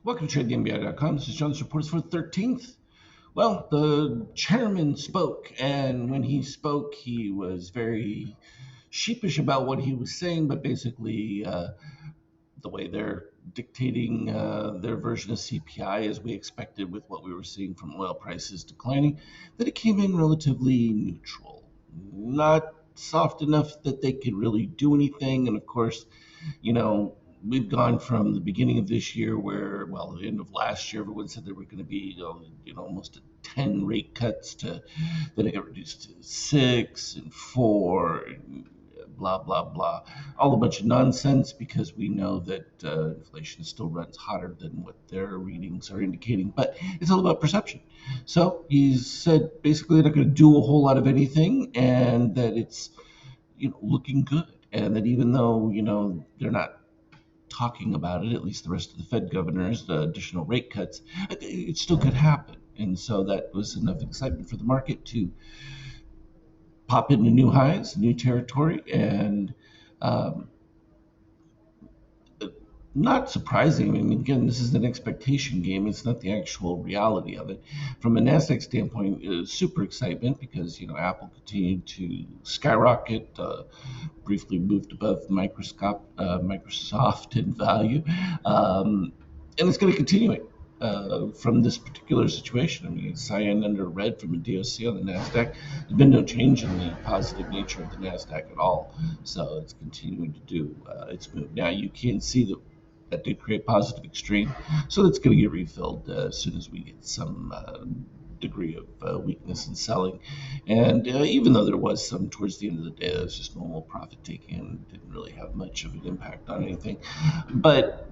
Welcome to TradeTheMBI.com. This is John. This report is for the 13th. Well, the chairman spoke, and when he spoke, he was very sheepish about what he was saying, but basically, the way they're dictating their version of CPI, as we expected with what we were seeing from oil prices declining, that it came in relatively neutral. Not soft enough that they could really do anything, and of course, you know, we've gone from the beginning of this year where, well, the end of last year, everyone said there were going to be, almost 10 rate cuts to, then it got reduced to 6 and 4 and blah, blah, blah. All a bunch of nonsense because we know that inflation still runs hotter than what their readings are indicating, but it's all about perception. So he said basically they're not going to do a whole lot of anything and that it's, looking good. And that even though, they're not talking about it, at least the rest of the Fed governors, the additional rate cuts, it still could happen. And so that was enough excitement for the market to pop into new highs, new territory, and um, not surprising. I mean, again, this is an expectation game. It's not the actual reality of it. From a Nasdaq standpoint, super excitement because Apple continued to skyrocket, briefly moved above Microsoft in value, and it's going to continue it. From this particular situation. I mean, it's cyan under red from a DOC on the NASDAQ. There's been no change in the positive nature of the NASDAQ at all. So it's continuing to do its move. Now, you can see that did create positive extreme. So that's going to get refilled as soon as we get some degree of weakness in selling. And even though there was some towards the end of the day, that was just normal profit taking and didn't really have much of an impact on anything. But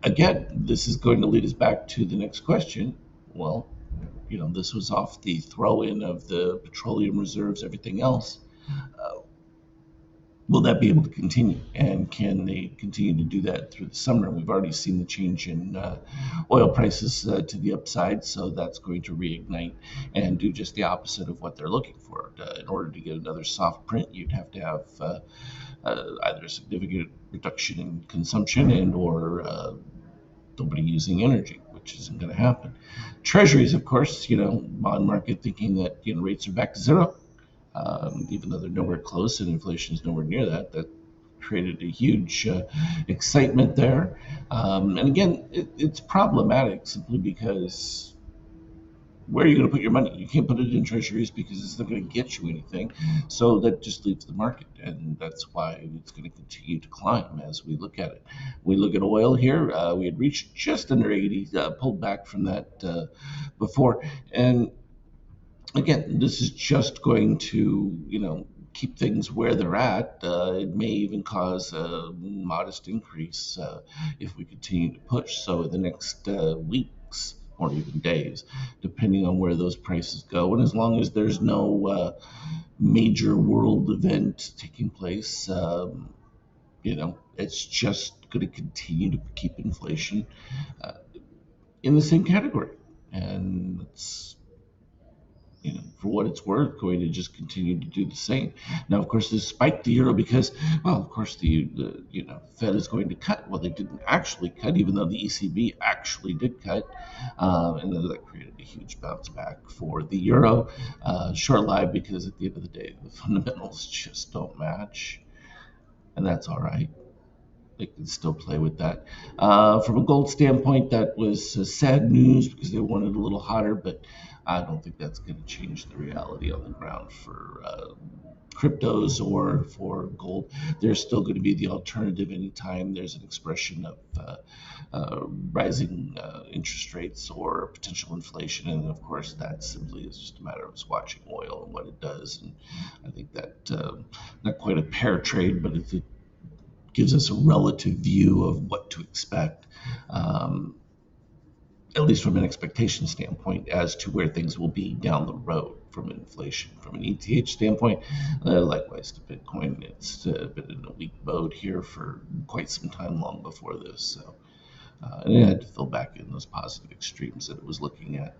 again, this is going to lead us back to the next question. Well, this was off the throw in of the petroleum reserves, everything else. Uh, will that be able to continue? And can they continue to do that through the summer? We've already seen the change in oil prices to the upside, so that's going to reignite and do just the opposite of what they're looking for. In order to get another soft print, you'd have to have either a significant reduction in consumption and or nobody using energy, which isn't going to happen. Treasuries, of course, bond market thinking that rates are back to zero, even though they're nowhere close and inflation is nowhere near that. That created a huge excitement there. And again, it's problematic simply because where are you going to put your money? You can't put it in treasuries because it's not going to get you anything. So that just leaves the market. And that's why it's going to continue to climb as we look at it. We look at oil here. We had reached just under 80, pulled back from that before. And again, this is just going to, keep things where they're at. It may even cause a modest increase if we continue to push. So in the next weeks or even days, depending on where those prices go, and as long as there's no major world event taking place, it's just going to continue to keep inflation uh, in the same category, and it's for what it's worth, going to just continue to do the same. Now, of course, this spiked the euro because, well, of course, the Fed is going to cut. Well, they didn't actually cut, even though the ECB actually did cut, and then that created a huge bounce back for the euro. Short-lived because at the end of the day, the fundamentals just don't match, and that's all right. They can still play with that. From a gold standpoint, that was sad news because they wanted a little hotter, but I don't think that's going to change the reality on the ground for cryptos or for gold. There's still going to be the alternative anytime there's an expression of rising interest rates or potential inflation. And of course, that simply is just a matter of us watching oil and what it does. And I think that not quite a pair trade, but it gives us a relative view of what to expect, at least from an expectation standpoint, as to where things will be down the road from inflation. From an ETH standpoint, likewise to Bitcoin, it's been in a weak mode here for quite some time, long before this. So, and it had to fill back in those positive extremes that it was looking at.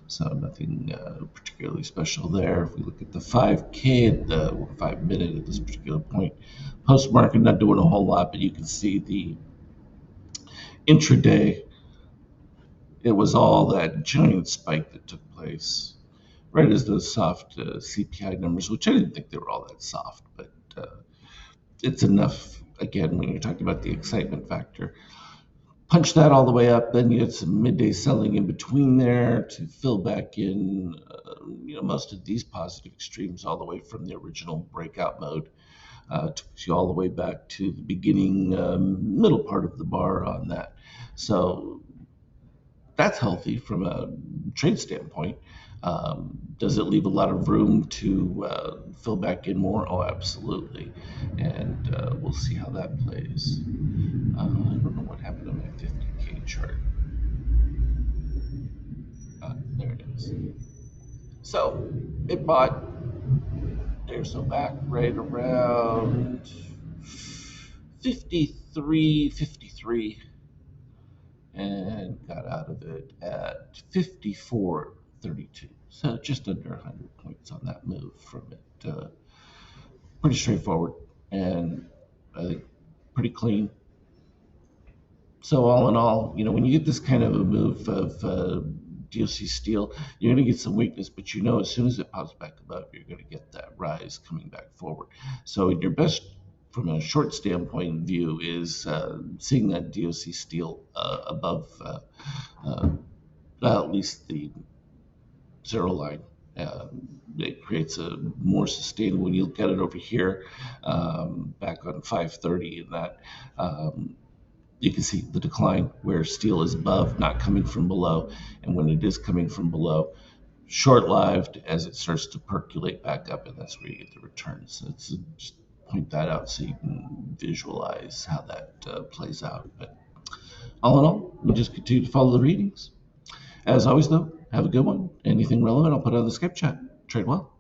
So nothing particularly special there. If we look at the 5K at the 5 minute at this particular point, post market not doing a whole lot, but you can see the intraday it was all that giant spike that took place right as those soft CPI numbers, which I didn't think they were all that soft, but it's enough. Again, when you're talking about the excitement factor, punch that all the way up, then you get some midday selling in between there to fill back in, most of these positive extremes all the way from the original breakout mode. Took you all the way back to the beginning, middle part of the bar on that. So that's healthy from a trade standpoint. Does it leave a lot of room to fill back in more? Oh, absolutely. And we'll see how that plays. I don't know what happened on my 50K chart. There it is. So it bought there, so back right around 53.53 and got out of it at 54.32. So just under 100 points on that move from it. Pretty straightforward and I think pretty clean. So all in all, when you get this kind of a move of DOC steel, you're going to get some weakness, but as soon as it pops back above, you're going to get that rise coming back forward. So your best, from a short standpoint view, is seeing that DOC steel above at least the zero line. It creates a more sustainable. When you look at it over here, back on 530, and that. You can see the decline where steel is above, not coming from below. And when it is coming from below, short-lived as it starts to percolate back up, and that's where you get the returns. So just point that out so you can visualize how that plays out. But all in all, we just continue to follow the readings. As always, though, have a good one. Anything relevant, I'll put on the Skype chat. Trade well.